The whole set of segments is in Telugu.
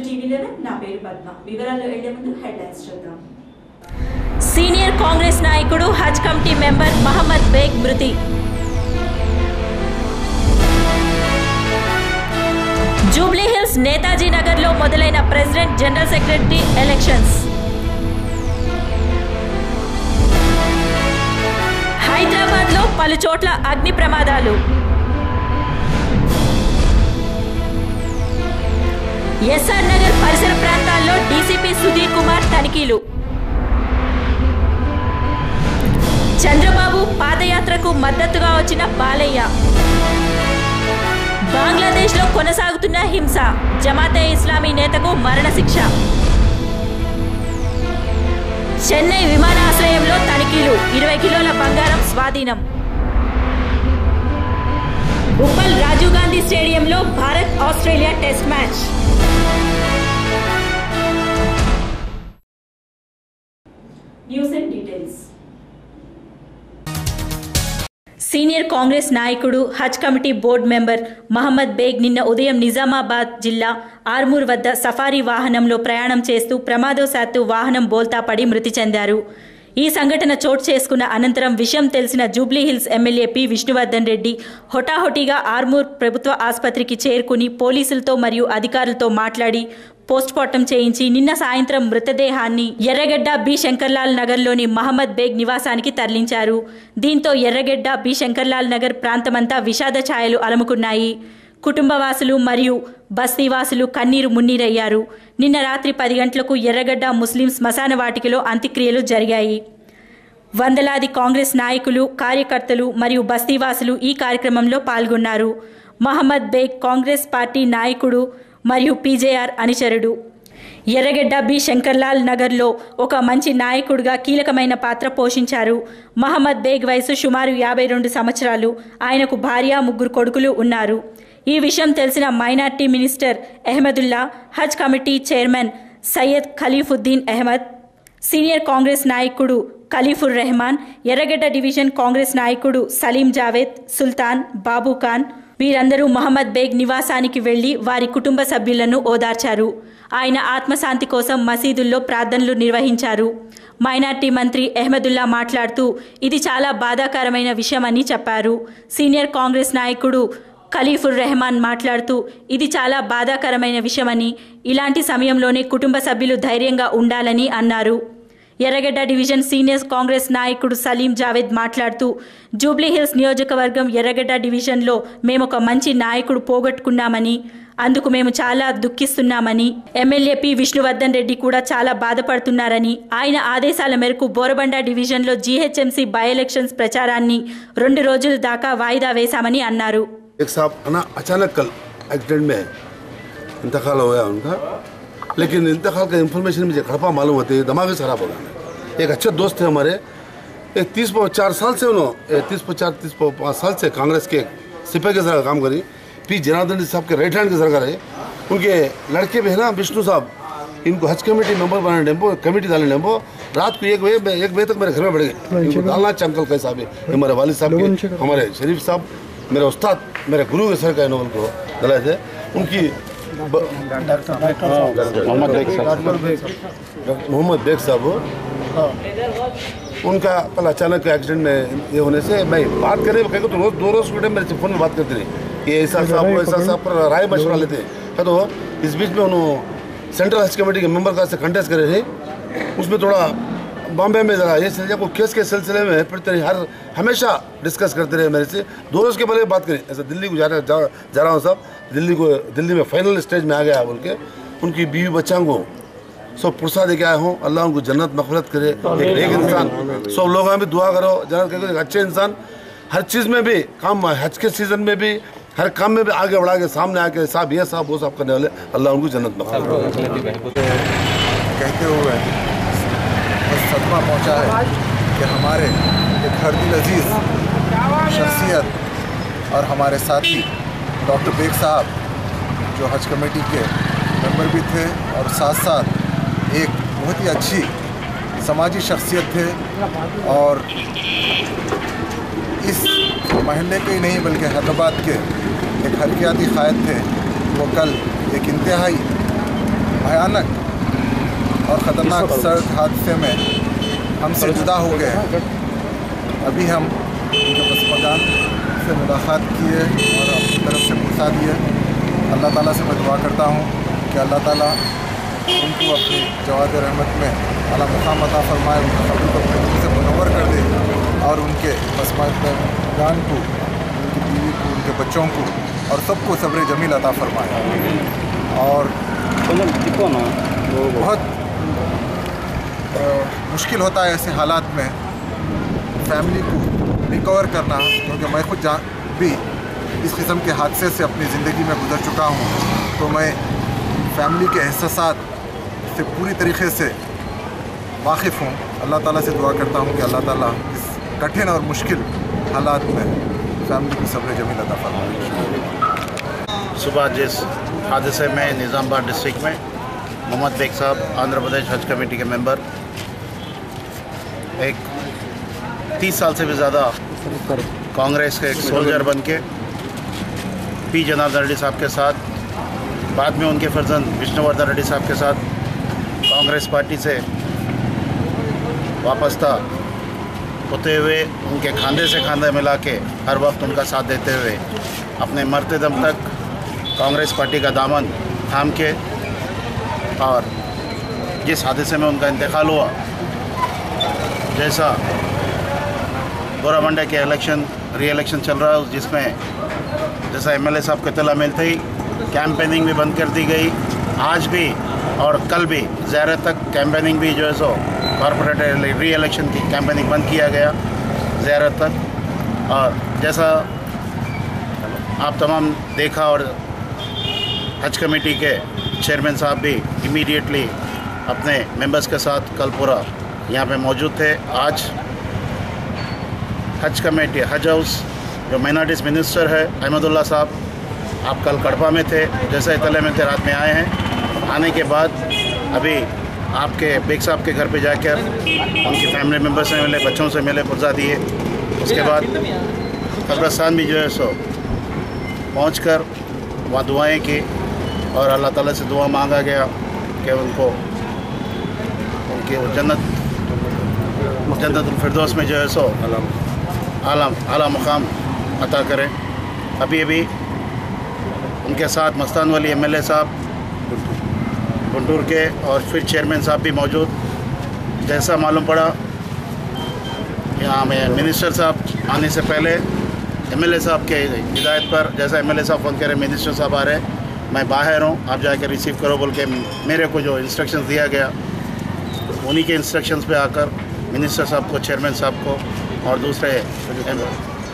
టీవీ11 నా పేరు పద్మ. వివరాలు వెళ్ళే ముందు హెడ్లైన్స్ చూద్దాం. సీనియర్ కాంగ్రెస్ నాయకుడు హజ్ కమిటీ మెంబర్ మహమ్మద్ బేగ్ మృతి. జూబ్లీ హిల్స్ నేతాజీ నగర్ లో మొదలైన president general secretary elections. Hyderabad లో పలు చోట్ల అగ్ని ప్రమాదాలు. ఎస్ఆర్ నగర్ పరిసర ప్రాంతాల్లో డీసీపీ సుధీర్ కుమార్ తనిఖీలు. చంద్రబాబు పాదయాత్రకు మద్దతుగా వచ్చిన బాలయ్య. బంగ్లాదేశ్లో కొనసాగుతున్న హింస, జమాతే ఇస్లామీ నేతకు మరణశిక్ష. చెన్నై విమానాశ్రయంలో తనిఖీలు, 20 కిలోల బంగారం స్వాధీనం. ఉప్పల్ రాజీవ్ గాంధీ స్టేడియంలో Bharat Australia test match. News and details. Senior Congress నాయకుడు Haj committee board member Mohammed Baig నిన్న ఉదయం నిజామాబాద్ జిల్లా ఆర్మూర్ వద్ద సఫారీ వాహనంలో ప్రయాణం చేస్తూ ప్రమాదవశాత్తు వాహనం బోల్తాపడి మృతి చెందారు. ఈ సంఘటన చోటు చేసుకున్న అనంతరం విషయం తెలిసిన జూబ్లీహిల్స్ ఎమ్మెల్యే పి విష్ణువర్ధన్ రెడ్డి హొటాహొటిగా ఆర్మూర్ ప్రభుత్వ ఆసుపత్రికి చేరుకుని పోలీసులతో మరియు అధికారులతో మాట్లాడి పోస్ట్మార్టం చేయించి నిన్న సాయంత్రం మృతదేహాన్ని ఎర్రగడ్డ బి శంకర్లాల్ నగర్లోని మహమ్మద్ బేగ్ నివాసానికి తరలించారు. దీంతో ఎర్రగడ్డ బి శంకర్లాల్ నగర్ ప్రాంతమంతా విషాద ఛాయలు అలముకున్నాయి. కుటుంబవాసులు మరియు బస్తీవాసులు కన్నీరు మున్నీరయ్యారు. నిన్న రాత్రి 10 గంటలకు ఎర్రగడ్డ ముస్లిం శ్మశాన వాటికలో అంత్యక్రియలు జరిగాయి. వందలాది కాంగ్రెస్ నాయకులు, కార్యకర్తలు మరియు బస్తీవాసులు ఈ కార్యక్రమంలో పాల్గొన్నారు. మహమ్మద్ బేగ్ కాంగ్రెస్ పార్టీ నాయకుడు మరియు పీజేఆర్ అనుచరుడు. ఎర్రగడ్డ బి శంకర్లాల్ నగర్లో ఒక మంచి నాయకుడిగా కీలకమైన పాత్ర పోషించారు. మహమ్మద్ బేగ్ వయసు సుమారు 52 సంవత్సరాలు. ఆయనకు భార్య, 3 కొడుకులు ఉన్నారు. ఈ విషయం తెలిసిన minority minister Ahmadullah, Haj committee chairman Syed Khaleefuddin Ahmed, senior Congress నాయకుడు ఖలీఫుర్ రెహమాన్, ఎర్రగడ్డ డివిజన్ కాంగ్రెస్ నాయకుడు సలీం జావేద్, సుల్తాన్, బాబు ఖాన్ వీరందరూ మహమ్మద్ బేగ్ నివాసానికి వెళ్లి వారి కుటుంబ సభ్యులను ఓదార్చారు. ఆయన ఆత్మశాంతి కోసం మసీదుల్లో ప్రార్థనలు నిర్వహించారు. మైనార్టీ మంత్రి అహ్మదుల్లా మాట్లాడుతూ ఇది చాలా బాధాకరమైన విషయమని చెప్పారు. సీనియర్ కాంగ్రెస్ నాయకుడు ఖలీఫుర్ రెహమాన్ మాట్లాడుతూ ఇది చాలా బాధాకరమైన విషయమని, ఇలాంటి సమయంలోనే కుటుంబ సభ్యులు ధైర్యంగా ఉండాలని అన్నారు. ఎర్రగడ్డ డివిజన్ సీనియర్ కాంగ్రెస్ నాయకుడు సలీం జావేద్ మాట్లాడుతూ జూబ్లీహిల్స్ నియోజకవర్గం ఎర్రగడ్డ డివిజన్లో మేమొక మంచి నాయకుడు పోగొట్టుకున్నామని, అందుకు మేము చాలా దుఃఖిస్తున్నామని, ఎమ్మెల్యే పి విష్ణువర్ధన్ రెడ్డి కూడా చాలా బాధపడుతున్నారని, ఆయన ఆదేశాల మేరకు బోరబండ డివిజన్లో జీహెచ్ఎంసీ బై ఎలక్షన్స్ ప్రచారాన్ని 2 రోజుల దాకా వాయిదా వేశామని అన్నారు. एक साहब ना अचानक कल एक्सीडेंट में इंतकाल हो गया उनका, लेकिन इंतकाल का इन्फॉर्मेशन मुझे खड़पा मालूम होते दिमाग ही खराब हो गया. एक अच्छे दोस्त थे हमारे, 30-4 साल से उन्होंने 30-5 साल से कांग्रेस के सिपाही के तरह काम करी. पी जनार्दन रेड्डी साहब के राइट हैंड के सरकार है. उनके लड़के भी है ना विष्णु साहब, इनको हज कमेटी मेंबर बनाने डेम्पो कमेटी डालने डेम्पो रात को 1 बजे तक मेरे घर में बैठ गए. इनको डालना चंकल कैसा भी हमारे वालिद साहब के, हमारे शरीफ साहब, मेरे उस्ताद, मेरे गुरु के सर का नोबल को दलाए थे. उनकी मोहम्मद बेग साहब, उनका कल अचानक एक्सीडेंट में ये होने से मैं बात करें कहीं तो रोज 2 रोज के टाइम मेरे फ़ोन में बात करते रहे कि ऐसा साहब पर राय मशवरा लेते हैं. तो इस बीच में उन्होंने सेंट्रल हज कमेटी के मेंबर का से कंटेस्ट करे थे. उसमें थोड़ा बॉम्बे में ज़रा ये सिलसिला को केस के सिलसिले में फिर हमेशा डिस्कस करते रहे मेरे से. 2 रोज़ के पहले बात करें ऐसा दिल्ली को जा रहा हूँ साहब, दिल्ली में फाइनल स्टेज में आ गया बोल के उनकी बीवी बच्चों को सब पुरसा दे के आया हूँ. अल्लाह उनको जन्नत मग़फ़िरत करे. एक इंसान सब लोग भी दुआ करो जन्नत करे. एक अच्छे इंसान हर चीज़ में भी काम, हज के सीज़न में भी हर काम में भी आगे बढ़ा के सामने आके साहब ये साहब वो साहब करने वाले, अल्लाह उनको जन्नत मग़फ़िरत कहते हुए सदमा पहुंचा है कि हमारे एक हरदिल अजीज़ शख्सियत और हमारे साथी डॉक्टर बेग साहब जो हज कमेटी के मेंबर भी थे और साथ साथ एक बहुत ही अच्छी समाजी शख्सियत थे और इस महल्ले के ही नहीं बल्कि हैदराबाद के एक हरकियाती क़ायद थे. वो कल एक इंतहाई भयानक और ख़तरनाक सड़क हादसे में हमसे जुदा हो गए। अभी हम उनके पसमकान से मुलाकात किए और अपनी तरफ से पूछा दिए। अल्लाह ताला से मैं दुआ करता हूँ कि अल्लाह ताला उनको अपनी जवाद रहमत में आला मुकाम अता फरमाए, उनकी कब्र को अपने नूर से मुनव्वर कर दे और उनके पसमकान को, उनकी बीवी को, उनके बच्चों को और सबको सब्र जमील अता फरमाए। और बहुत मुश्किल होता है ऐसे हालात में फैमिली को रिकवर करना, क्योंकि मैं खुद भी इस किस्म के हादसे से अपनी ज़िंदगी में गुजर चुका हूँ। तो मैं फैमिली के एहसासात से पूरी तरीके से वाकिफ़ हूँ। अल्लाह ताला से दुआ करता हूँ कि अल्लाह ताला इस कठिन और मुश्किल हालात में फैमिली को सब्र जमील अता फरमाए। सुबह जिस हादसे में निज़ामाबाद डिस्ट्रिक्ट में मोहम्मद बेग साहब आंध्र प्रदेश हज कमेटी के मेंबर एक 30 साल से भी ज़्यादा कांग्रेस के एक सोल्जर बन के पी जनार्दन रेड्डी साहब के साथ, बाद में उनके फर्जंद विष्णुवर्धन रेड्डी साहब के साथ कांग्रेस पार्टी से वापसता होते हुए उनके खांधे से खांधा मिला के हर वक्त उनका साथ देते हुए अपने मरते दम तक कांग्रेस पार्टी का दामन थाम के, और जिस हादसे में उनका इंतकाल हुआ, जैसा गोराबंडा के री इलेक्शन चल रहा है, जिसमें जैसा एमएलए साहब के तला मिलते ही कैंपेनिंग भी बंद कर दी गई। आज भी और कल भी ज़्यादा तक कैंपेनिंग भी जो है सो कॉरपोरेट री इलेक्शन की कैंपेनिंग बंद किया गया ज़्यादा तक। और जैसा आप तमाम देखा, और हज कमेटी के चेयरमैन साहब भी इमीडिएटली अपने मेंबर्स के साथ कल पूरा यहाँ पे मौजूद थे। आज हज कमेटी हज हाउस जो माइनॉरिटीज़ मिनिस्टर है अहमदुल्ला साहब, आप कल कड़पा में थे, जैसे इतले में थे रात में आए हैं। आने के बाद अभी आपके बेग साहब के घर पे जाकर उनकी फैमिली मेम्बर से मिले, बच्चों से मिले, पुर्जा दिए। उसके बाद कब्रिस्तान भी जो है सो पहुंचकर वहाँ दुआएं की और अल्लाह ताला से दुआ मांगा गया कि उनको उनकी जन्नतुल फिरदौस में जो है सो आला मुकाम अता करें। अभी उनके साथ मस्तान वाली एमएलए साहब गुंटूर के और फिर चेयरमैन साहब भी मौजूद। जैसा मालूम पड़ा यहाँ में मिनिस्टर साहब आने से पहले एमएलए साहब के हिदायत पर, जैसा एमएलए साहब फ़ोन करे मिनिस्टर साहब आ रहे, मैं बाहर हूँ, आप जाकर रिसीव करो बोल के मेरे को जो इंस्ट्रक्शंस दिया गया, उन्हीं के इंस्ट्रक्शंस पे आकर मिनिस्टर साहब को, चेयरमैन साहब को और दूसरे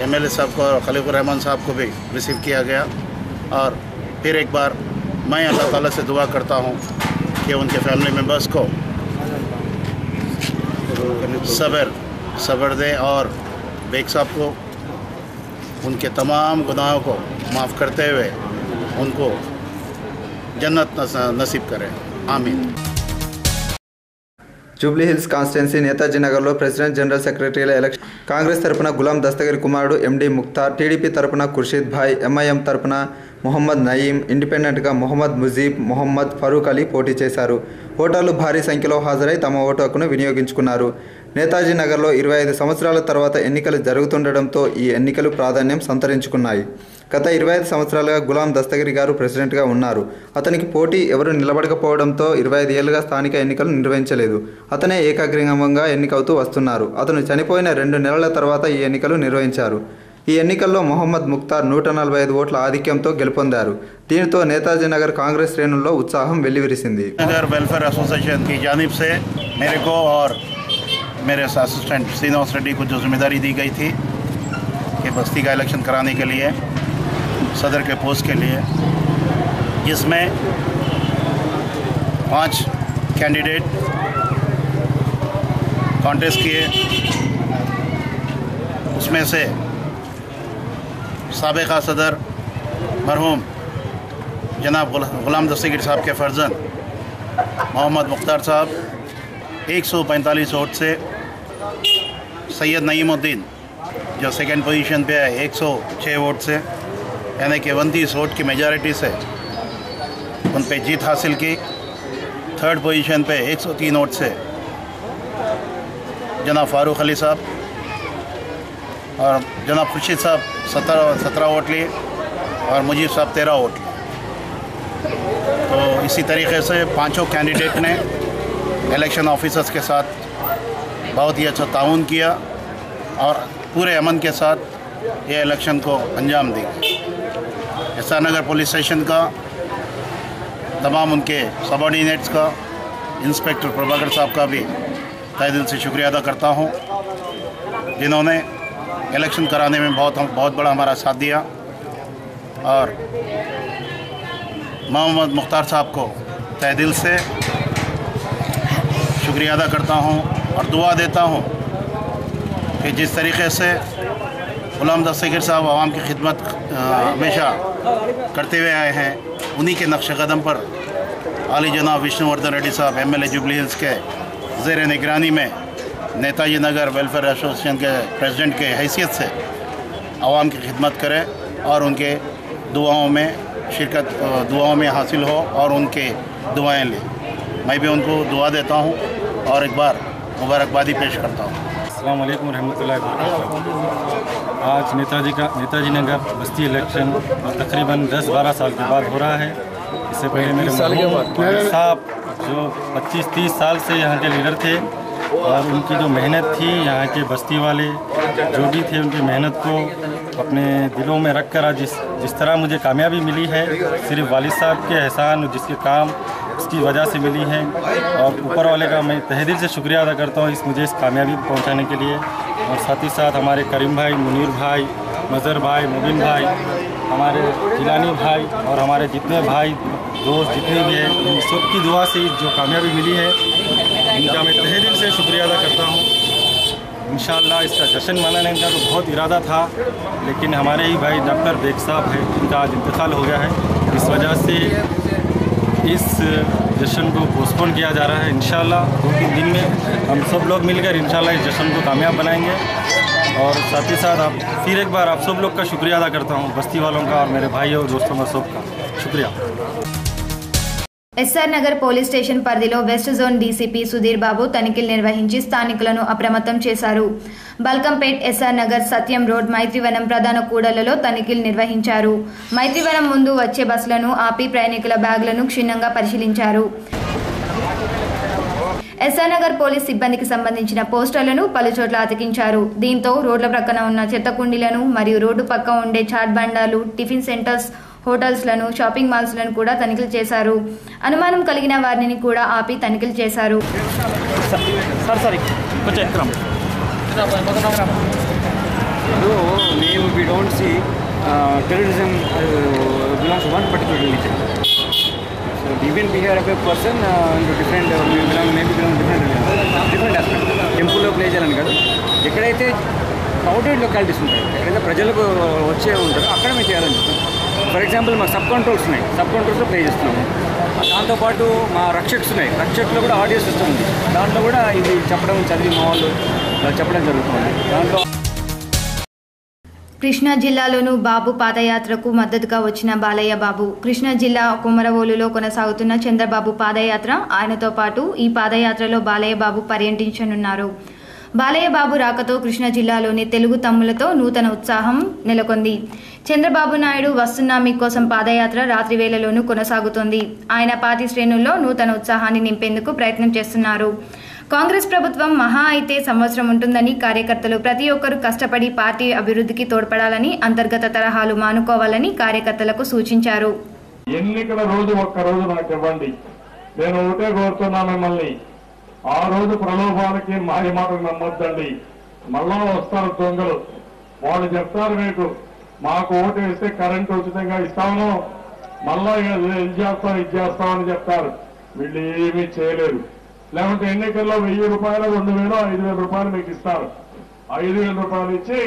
एमएलए साहब को और खलीफुर रहमान साहब को भी रिसीव किया गया। और फिर एक बार मैं अल्लाह ताला से दुआ करता हूँ कि उनके फैमिली मेम्बर्स को सब्र दे और बेग साहब को उनके तमाम गुनाहों को माफ़ करते हुए उनको जन्नत नसीब करें। आमीन। జూబ్లీ హిల్స్ కాన్స్టిట్యున్సీ నేతాజీ నగర్లో ప్రెసిడెంట్ జనరల్ సెక్రటరీల ఎలక్షన్ కాంగ్రెస్ తరపున గులాం దస్తగిరి కుమారుడు ఎండి ముక్తార్, టీడీపీ తరపున ఖుర్షీద్ భాయ్, ఎంఐఎం తరపున మొహమ్మద్ నయీం, ఇండిపెండెంట్గా మొహమ్మద్ ముజీబ్, మొహమ్మద్ ఫరూక్ అలీ పోటీ చేశారు. ఓటర్లు భారీ సంఖ్యలో హాజరై తమ ఓటు హక్కును వినియోగించుకున్నారు. నేతాజీ నగర్లో 25 సంవత్సరాల తర్వాత ఎన్నికలు జరుగుతుండటంతో ఈ ఎన్నికలు ప్రాధాన్యం సంతరించుకున్నాయి. గత 25 సంవత్సరాలుగా గులాం దస్తగిరి గారు ప్రెసిడెంట్గా ఉన్నారు. అతనికి పోటీ ఎవరు నిలబడకపోవడంతో 25 ఏళ్లుగా స్థానిక ఎన్నికలు నిర్వహించలేదు. అతనే ఏకాగ్రీవంగా ఎన్నికవుతూ వస్తున్నారు. అతను చనిపోయిన 2 నెలల తర్వాత ఈ ఎన్నికలు నిర్వహించారు. ఈ ఎన్నికల్లో మొహమ్మద్ ముక్తార్ 145 ఓట్ల ఆధిక్యంతో గెలుపొందారు. దీనితో నేతాజీ నగర్ కాంగ్రెస్ శ్రేణుల్లో ఉత్సాహం వెల్లివిరిసింది. नगर वेलफेयर एसोसिएशन की जानिब से मेरे को और मेरे असिस्टेंट श्रीनिवास रेड्डी को जो जिम्मेदारी दी गई थी कि बस्ती का इलेक्शन कराने के लिए, सदर के पोस्ट के लिए, जिसमें 5 कैंडिडेट कॉन्टेस्ट किए। उसमें से साबिक़ा सदर मरहूम जनाब गुलाम दस्तगीर साहब के फर्जंद मोहम्मद मुख्तार साहब 145 वोट से, सैयद नईमुद्दीन जो सेकंड पोजीशन पे है 106 वोट से, यानी कि 29 वोट की मेजॉरिटी से उन पे जीत हासिल की। थर्ड पोजीशन पे 103 वोट से जनाब फारूक अली साहब और जनाब खुर्शीद साहब 17 वोट लिए और मुजीब साहब 13 वोट लिए। तो इसी तरीके से पांचों कैंडिडेट ने इलेक्शन ऑफिसर्स के साथ बहुत ही अच्छा ताउन किया और पूरे अमन के साथ ये इलेक्शन को अंजाम दी। एसआर नगर पुलिस स्टेशन का, तमाम उनके सबॉर्डिनेट्स का, इंस्पेक्टर प्रभाकर साहब का भी तहे दिल से शुक्रिया अदा करता हूँ, जिन्होंने इलेक्शन कराने में बहुत बड़ा हमारा साथ दिया। और मोहम्मद मुख्तार साहब को तहे दिल से शुक्रिया अदा करता हूँ और दुआ देता हूँ कि जिस तरीके से गुलाम दस्तगीर साहब आवाम की खिदमत हमेशा करते हुए आए हैं, उन्हीं के नक्श कदम पर आली जनाब विष्णुवर्धन रेड्डी साहब MLA जुबली हिल्स के ज़ेर निगरानी में नेताजी नगर वेलफेयर एसोसिएशन के प्रेसिडेंट के हैसियत से आवाम की खिदमत करें और उनके दुआओं में हासिल हो और उनके दुआएं लें। मैं भी उनको दुआ देता हूँ और एक बार मुबारकबादी पेश करता हूँ। अस्सलाम वालेकुम रहमतुल्लाहि व बरकातहू। आज नेताजी नगर बस्ती इलेक्शन तकरीबन 10-12 साल के बाद हो रहा है। इससे पहले मेरे साहब जो 25-30 साल से यहाँ के लीडर थे और उनकी जो मेहनत थी, यहाँ के बस्ती वाले जो भी थे उनकी मेहनत को अपने दिलों में रख कर आज जिस तरह मुझे कामयाबी मिली है, सिर्फ वालिद साहब के एहसान जिसके काम उसकी वजह से मिली है और ऊपर वाले का मैं तहे दिल से शुक्रिया अदा करता हूँ मुझे इस कामयाबी पहुँचाने के लिए। और साथ ही साथ हमारे करीम भाई, मुनीर भाई, मज़हर भाई, मुबिन भाई, हमारे जिलानी भाई और हमारे जितने भाई दोस्त जितने भी हैं, इन सब की दुआ से जो कामयाबी मिली है इनका मैं तहे दिल से शुक्रिया अदा करता हूँ। इंशाअल्लाह इसका जश्न मनाने का तो बहुत इरादा था, लेकिन हमारे ही भाई डॉक्टर बेग साहब है, इनका आज इंतकाल हो गया है। इस वजह से इस जश्न को पोस्टपोन किया जा रहा है। इंशाअल्लाह 2-3 दिन में हम सब लोग मिलकर इंशाअल्लाह इस जश्न को कामयाब बनाएंगे। और साथ ही साथ फिर एक बार आप सब लोग का शुक्रिया अदा करता हूँ, बस्ती वालों का और मेरे भाई और दोस्तों का सबका शुक्रिया। ఎస్ఆర్ నగర్ పోలీస్ స్టేషన్ పరిధిలో west zone DCP Sudheer Babu తనిఖీలు నిర్వహించి స్థానికులను అప్రమత్తం చేశారు. బల్కంపేట్, ఎస్ఆర్ నగర్, సత్యం రోడ్, మైత్రివనం ప్రధాన కూడళ్లలో తనిఖీలు నిర్వహించారు. మైత్రివనం ముందు వచ్చే బస్సులను ఆపి ప్రయాణికుల బ్యాగులను క్షుణ్ణంగా పరిశీలించారు. ఎస్ఆర్ నగర్ పోలీస్ సిబ్బందికి సంబంధించిన పోస్టర్లను పలుచోట్ల అతికించారు. దీంతో రోడ్ల ప్రక్కన ఉన్న చెత్త కుండీలను మరియు రోడ్డు పక్క ఉండే చాట్ బండాలు, టిఫిన్ సెంటర్స్, హోటల్స్లను, షాపింగ్ మాల్స్లను కూడా తనిఖీలు చేశారు. అనుమానం కలిగిన వారిని కూడా ఆపి తనిఖీలు చేశారు. We don't see terrorism belongs to one particular religion. So even behavior of a person different aspect. టెంపుల్లో ప్లే చేయాలని కాదు, ఎక్కడైతే క్రౌడెడ్ లొకాలిటీస్ ఉంటాయి, ఎక్కడైతే ప్రజలకు వచ్చే ఉంటారో అక్కడ మేము చేయాలని చెప్తాం. ఫర్ ఎగ్జాంపుల్ మా సబ్ కంట్రోల్స్ ఉన్నాయి, సబ్ కంట్రోల్స్లో ప్లే చేస్తున్నాము. దాంతోపాటు మా రక్షక్స్ ఉన్నాయి, రక్షక్లో కూడా ఆడియో సిస్టమ్ ఉంది, దాంట్లో కూడా ఇది చెప్పడం చదివి మా వాళ్ళు చెప్పడం జరుగుతుంది. దాంట్లో కృష్ణా జిల్లాలోనూ బాబు పాదయాత్రకు మద్దతుగా వచ్చిన బాలయ్య బాబు. కృష్ణా జిల్లా కొమరవోలులో కొనసాగుతున్న చంద్రబాబు పాదయాత్ర, ఆయనతో పాటు ఈ పాదయాత్రలో బాలయ్య బాబు పర్యటించనున్నారు. బాలయ్య బాబు రాకతో కృష్ణా జిల్లాలోని తెలుగు తమ్ములతో నూతన ఉత్సాహం నెలకొంది. చంద్రబాబు నాయుడు వస్తున్నా మీకోసం పాదయాత్ర రాత్రి వేళలోనూ కొనసాగుతోంది. ఆయన పార్టీ శ్రేణుల్లో నూతన ఉత్సాహాన్ని నింపేందుకు ప్రయత్నం చేస్తున్నారు. కాంగ్రెస్ ప్రభుత్వం మహా అయితే సంవత్సరం ఉంటుందని, కార్యకర్తలు ప్రతి ఒక్కరూ కష్టపడి పార్టీ అభివృద్ధికి తోడ్పడాలని, అంతర్గత తరహాలు మానుకోవాలని కార్యకర్తలకు సూచించారు. ఎన్నికల రోజు ఒక్కరోజు నాకు ఇవ్వండి, నేను ఒకటే కోరుతున్నా మిమ్మల్ని, ఆ రోజు ప్రలోభాలకి మాయ మాటలు నమ్మొద్దండి. మళ్ళా వస్తారు దొంగలు, వాళ్ళు చెప్తారు మీకు మాకు ఓటు వేస్తే కరెంటు ఉచితంగా ఇస్తాము, మళ్ళా ఇది చేస్తామని చెప్తారు. వీళ్ళు ఏమీ చేయలేరు. లేకపోతే ఎన్నికల్లో 1000 రూపాయలు, 2000, 5000 రూపాయలు మీకు ఇస్తారు. 5000 రూపాయలు ఇచ్చి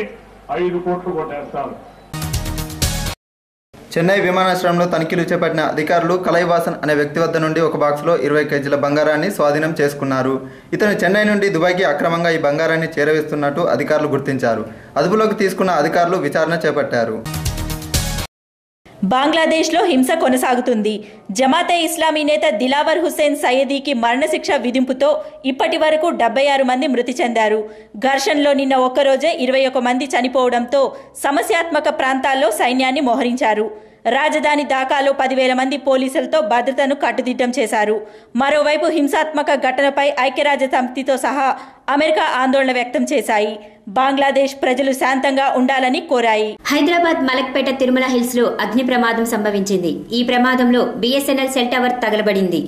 5 కోట్లు కొట్టేస్తారు. చెన్నై విమానాశ్రయంలో తనిఖీలు చేపట్టిన అధికారులు కలైవాసన్ అనే వ్యక్తి వద్ద నుండి ఒక బాక్సులో 20 కేజీల బంగారాన్ని స్వాధీనం చేసుకున్నారు. ఇతను చెన్నై నుండి దుబాయ్కి అక్రమంగా ఈ బంగారాన్ని చేరవేస్తున్నట్టు అధికారులు గుర్తించారు. అదుపులోకి తీసుకున్న అధికారులు విచారణ చేపట్టారు. బంగ్లాదేశ్లో హింస కొనసాగుతుంది. జమాతే ఇస్లామీ నేత దిలావర్ హుస్సేన్ సయ్యదీకి మరణశిక్ష విధింపుతో ఇప్పటి వరకు 76 మంది మృతి చెందారు. ఘర్షణలో నిన్న ఒక్కరోజే 21 మంది చనిపోవడంతో సమస్యాత్మక ప్రాంతాల్లో సైన్యాన్ని మోహరించారు. రాజధాని ఢాకాలో 10,000 మంది పోలీసులతో భద్రతను కట్టుదిట్టం చేశారు. మరోవైపు హింసాత్మక ఘటనపై ఐక్యరాజ్య సమితితో సహా అమెరికా ఆందోళన వ్యక్తం చేశాయి. బంగ్లాదేశ్ ప్రజలు శాంతంగా ఉండాలని కోరాయి. హైదరాబాద్ మలక్పేట తిరుమల హిల్స్ లో అగ్ని ప్రమాదం సంభవించింది. ఈ ప్రమాదంలో బిఎస్ఎన్ఎల్ సెల్ టవర్ తగలబడింది.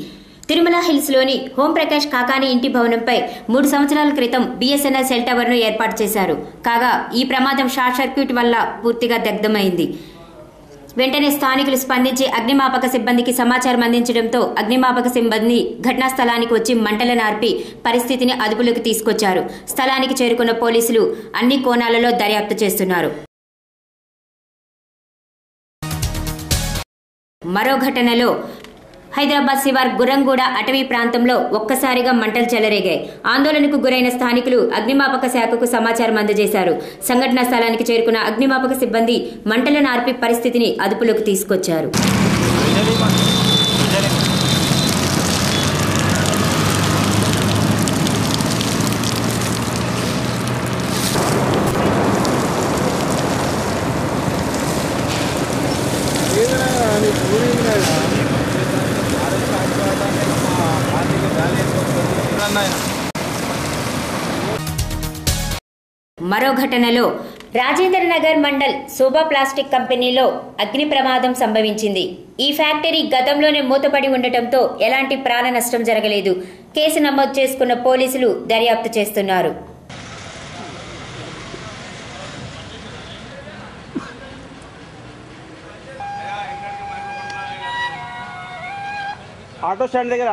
తిరుమల హిల్స్ లోని హోంప్రకాష్ కాకాని ఇంటి భవనంపై 3 సంవత్సరాల క్రితం బిఎస్ఎన్ఎల్ సెల్ టవర్ ను ఏర్పాటు చేశారు. కాగా ఈ ప్రమాదం షార్ట్ సర్క్యూట్ వల్ల పూర్తిగా దగ్ధమైంది. వెంటనే స్థానికులు స్పందించి అగ్నిమాపక సిబ్బందికి సమాచారం అందించడంతో అగ్నిమాపక సిబ్బంది ఘటనా స్థలానికి వచ్చి మంటలను ఆర్పి పరిస్థితిని అదుపులోకి తీసుకొచ్చారు. స్థలానికి చేరుకున్న పోలీసులు అన్ని కోణాలలో దర్యాప్తు చేస్తున్నారు. మరో ఘటనలో హైదరాబాద్ శివార్ గుర్రంగూడ అటవీ ప్రాంతంలో ఒక్కసారిగా మంటలు చెలరేగాయి. ఆందోళనకు గురైన స్థానికులు అగ్నిమాపక శాఖకు సమాచారం అందజేశారు. సంఘటనా స్థలానికి చేరుకున్న అగ్నిమాపక సిబ్బంది మంటలను ఆర్పి పరిస్థితిని అదుపులోకి తీసుకొచ్చారు. మరో ఘటనలో రాజేంద్ర నగర్ మండల్ శోభా ప్లాస్టిక్ కంపెనీలో అగ్ని ప్రమాదం సంభవించింది. ఈ ఫ్యాక్టరీ గతంలోనే మూతపడి ఉండటంతో ఎలాంటి ప్రాణ నష్టం జరగలేదు. కేసు నమోదు చేసుకున్న పోలీసులు దర్యాప్తు చేస్తున్నారు. ఆటో స్టాండ్ దగ్గర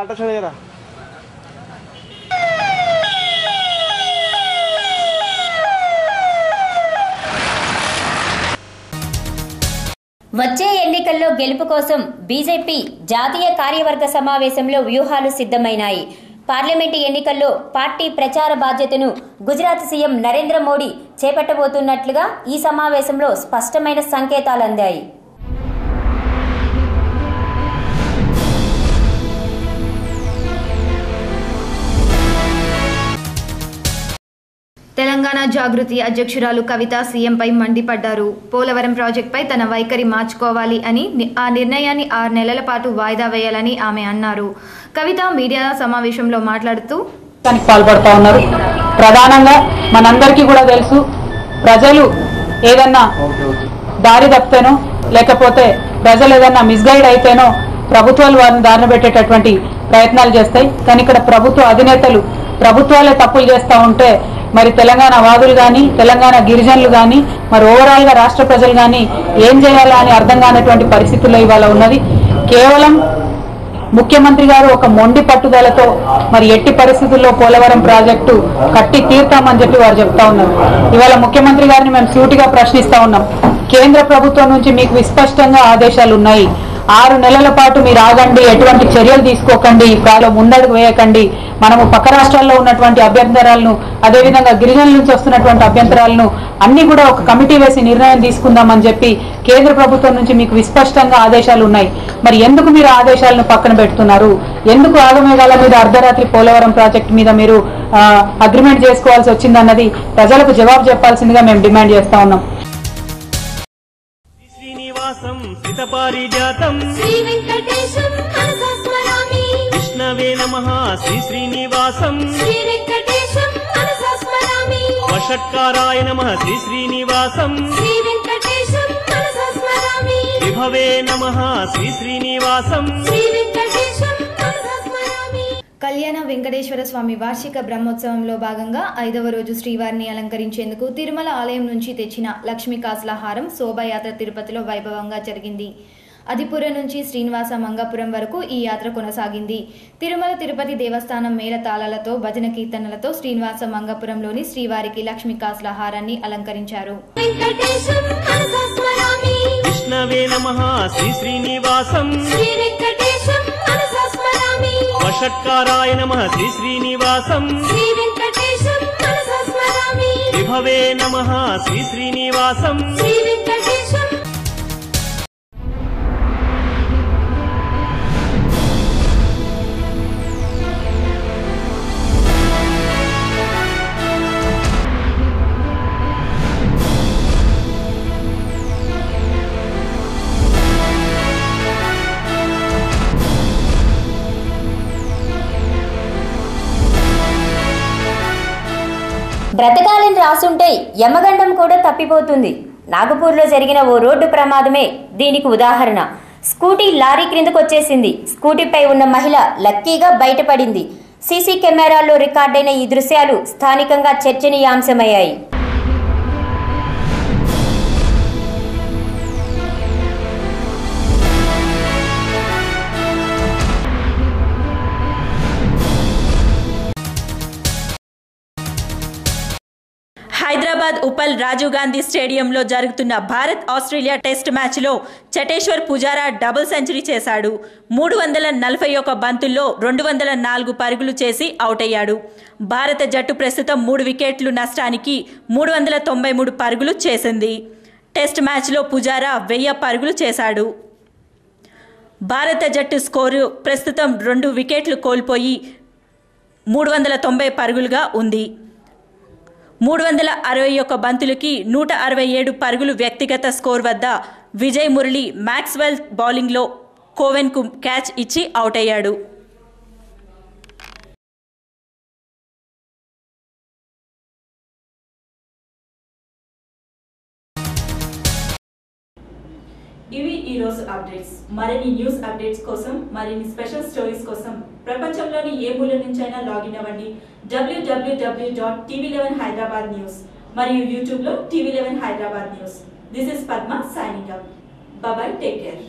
వచ్చే ఎన్నికల్లో గెలుపు కోసం బీజేపీ జాతీయ కార్యవర్గ సమావేశంలో వ్యూహాలు సిద్ధమైనాయి. పార్లమెంటు ఎన్నికల్లో పార్టీ ప్రచార బాధ్యతను గుజరాత్ సీఎం నరేంద్ర మోడీ చేపట్టబోతున్నట్లుగా ఈ సమావేశంలో స్పష్టమైన సంకేతాలు అందాయి. తెలంగాణ జాగృతి అధ్యక్షురాలు కవిత సీఎంపై మండిపడ్డారు. పోలవరం ప్రాజెక్టుపై తన వైఖరి మార్చుకోవాలి అని, ఆ నిర్ణయాన్ని 6 నెలల పాటు వాయిదా వేయాలని ఆమె అన్నారు. కవిత మీడియా సమావేశంలో మాట్లాడుతూ పాల్పడుతూ ఉన్నారు. ప్రధానంగా మనందరికీ కూడా తెలుసు, ప్రజలు ఏదన్నా దారి తప్పితేనో లేకపోతే ప్రజలు ఏదన్నా మిస్గైడ్ అయితేనో ప్రభుత్వాలు వారిని దారిన పెట్టేటటువంటి ప్రయత్నాలు చేస్తాయి. కానీ ఇక్కడ ప్రభుత్వ అధినేతలు ప్రభుత్వాలే తప్పులు చేస్తూ ఉంటే మరి తెలంగాణ వాదులు కానీ, తెలంగాణ గిరిజనులు కానీ, మరి ఓవరాల్గా రాష్ట్ర ప్రజలు కానీ ఏం చేయాలా అని అర్థం కానటువంటి పరిస్థితుల్లో ఇవాళ ఉన్నది. కేవలం ముఖ్యమంత్రి గారు ఒక మొండి పట్టుదలతో మరి ఎట్టి పరిస్థితుల్లో పోలవరం ప్రాజెక్టు కట్టి తీర్తామని చెప్పి వారు చెప్తా ఉన్నారు. ఇవాళ ముఖ్యమంత్రి గారిని మేము సూటిగా ప్రశ్నిస్తా ఉన్నాం. కేంద్ర ప్రభుత్వం నుంచి మీకు విస్పష్టంగా ఆదేశాలు ఉన్నాయి. 6 నెలల పాటు మీరు ఆగండి, ఎటువంటి చర్యలు తీసుకోకండి, కాలో ముందడుగు వేయకండి. మనము పక్క రాష్ట్రాల్లో ఉన్నటువంటి అభ్యంతరాలను, అదేవిధంగా గిరిజనుల నుంచి వస్తున్నటువంటి అభ్యంతరాలను అన్ని కూడా ఒక కమిటీ వేసి నిర్ణయం తీసుకుందామని చెప్పి కేంద్ర ప్రభుత్వం నుంచి మీకు విస్పష్టంగా ఆదేశాలు ఉన్నాయి. మరి ఎందుకు మీరు ఆదేశాలను పక్కన పెడుతున్నారు? ఎందుకు ఆగమేఘాల మీద అర్ధరాత్రి పోలవరం ప్రాజెక్టు మీద మీరు అగ్రిమెంట్ చేసుకోవాల్సి వచ్చిందన్నది ప్రజలకు జవాబు చెప్పాల్సిందిగా మేము డిమాండ్ చేస్తా ఉన్నాం. పారిజాతం శ్రీ వెంకటేశం మనసా స్మరామి విష్ణవే నమః శ్రీ శ్రీనివాసం శ్రీ వెంకటేశం మనసా స్మరామి వషట్కారాయ నమః శ్రీ శ్రీనివాసం శ్రీ వెంకటేశం మనసా స్మరామి విభవే నమః శ్రీ శ్రీనివాసం శ్రీ వెంకటేశం మనసా స్మరామి. కళ్యాణ వెంకటేశ్వర స్వామి వార్షిక బ్రహ్మోత్సవంలో భాగంగా 5వ రోజు శ్రీవారిని అలంకరించేందుకు తిరుమల ఆలయం నుంచి తెచ్చిన లక్ష్మీ కాసుల హారం శోభాయాత్ర తిరుపతిలో వైభవంగా జరిగింది. అదిపురం నుంచి శ్రీనివాస మంగాపురం వరకు ఈ యాత్ర కొనసాగింది. తిరుమల తిరుపతి దేవస్థానం మేళతాళాలతో భజన కీర్తనలతో శ్రీనివాస మంగాపురంలోని శ్రీవారికి లక్ష్మీ కాసుల హారాన్ని అలంకరించారు. విష్ణవే నమః శ్రీ శ్రీనివాసం శ్రీ వెంకటేశం మనసా స్మరామి వషట్కారాయ నమః శ్రీ శ్రీనివాసం శ్రీ వెంకటేశం మనసా స్మరామి విభవే నమః శ్రీ శ్రీనివాసం శ్రీ వెంకటేశం. బ్రతకాలని రాసుంటే యమగండం కూడా తప్పిపోతుంది. నాగపూర్లో జరిగిన ఓ రోడ్డు ప్రమాదమే దీనికి ఉదాహరణ. స్కూటీ లారీ క్రిందకు వచ్చేసింది. స్కూటీపై ఉన్న మహిళ లక్కీగా బయటపడింది. సీసీ కెమెరాల్లో రికార్డైన ఈ దృశ్యాలు స్థానికంగా చర్చనీయాంశమయ్యాయి. హైదరాబాద్ ఉప్పల్ రాజీవ్ గాంధీ స్టేడియంలో జరుగుతున్న భారత్ ఆస్ట్రేలియా టెస్ట్ మ్యాచ్లో చటేశ్వర్ పుజారా డబుల్ సెంచరీ చేశాడు. 341 బంతుల్లో 204 పరుగులు చేసి అవుట్ అయ్యాడు. భారత జట్టు ప్రస్తుతం 3 వికెట్లు నష్టానికి 393 పరుగులు చేసింది. టెస్ట్ మ్యాచ్లో పుజారా 1000 పరుగులు చేశాడు. భారత జట్టు స్కోరు ప్రస్తుతం 2 వికెట్లు కోల్పోయి 390 పరుగులుగా ఉంది. 361 బంతులకి 167 పరుగులు వ్యక్తిగత స్కోర్ వద్ద విజయ్ మురళి మ్యాక్స్వెల్ బౌలింగ్లో కోవెన్కు క్యాచ్ ఇచ్చి అవుట్ అయ్యాడు. ఇవి ఈ రోజు అప్డేట్స్. మరిన్ని న్యూస్ అప్డేట్స్ కోసం, మరిన్ని స్పెషల్ స్టోరీస్ కోసం ప్రపంచంలోని ఏ మూల నుంచైనా లాగిన్ అవ్వండి www.tv11 Hyderabad News మరియు యూట్యూబ్లో TV11 Hyderabad News. This is Padma signing up. Bye bye, take care.